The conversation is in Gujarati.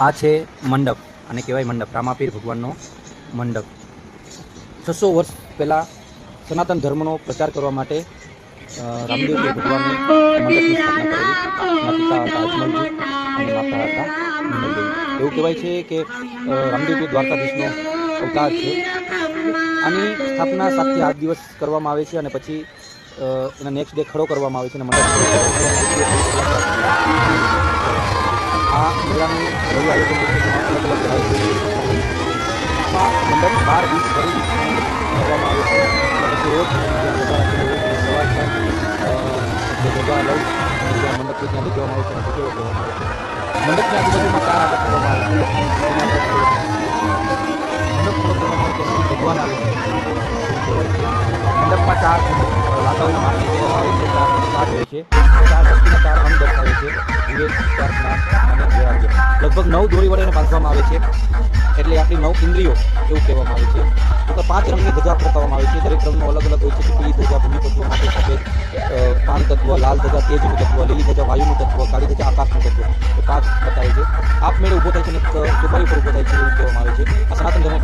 આ છે મંડપ, અને કહેવાય મંડપ, રામાપીર ભગવાનનો મંડપ. 600 વર્ષ પહેલાં સનાતન ધર્મનો પ્રચાર કરવા માટે રામદેવપીર ભગવાનને મંડપની સ્થાપના કરેલી. એના પિતા હતા અજમલજી અને માતા હતા મીનલદેવી. એવું કહેવાય છે કે રામદેવપીર દ્વારકાધીશનો અવતાર છે. આની સ્થાપના 7 થી 8 દિવસ કરવામાં આવે છે, અને પછી એના નેક્સ્ટ ડે ખડો કરવામાં આવે છે અને મંડપ આ મેળાનું ભવ્ય આયોજન અલગ અલગ કરાય છે. મંડપ 12 દિવસ ફરી કરવામાં આવે છે. પછી રોજ સવાર થાય ધજા લઈ જ્યાં મંડપથી ત્યાં લીધવામાં આવે છે અને પૂજો કરવામાં આવે છે. મંડપની આજુબાજુમાં 4 આટા કરવામાં આવે છે. મંડપ ભગવાન આવે છે. મંડપમાં 4 લાકડાઓની માટી કરવામાં આવે છે, 4 પાઠ હોય છે, 4 ભક્તિના 4 અંગ દર્શાવે છે: વિવેક, પ્રાર્થના અને વૈરાગ્ય. લગભગ 9 દોરી વડે એને બાંધવામાં આવે છે, એટલે આપણી 9 ઇન્દ્રિયો એવું કહેવામાં આવે છે. તો 5 રંગની ધજા ફરકાવવામાં આવે છે. દરેક રંગનો અલગ અલગ હોય છે. પીળી ધજા ભૂમિ તત્વ માટે, સફેદ પાણી તત્વ, લાલ ધજા તેજનું તત્વ, લીલી ધજા વાયુનું તત્વ, કાળી ધજા આકાશનું તત્વ, એ 5 બતાવે છે. આપમેળે ઊભો થાય છે અને ચોપાઈ ઉપર ઊભો થાય છે એવું કહેવામાં આવે છે. આ સનાતન ધર્મ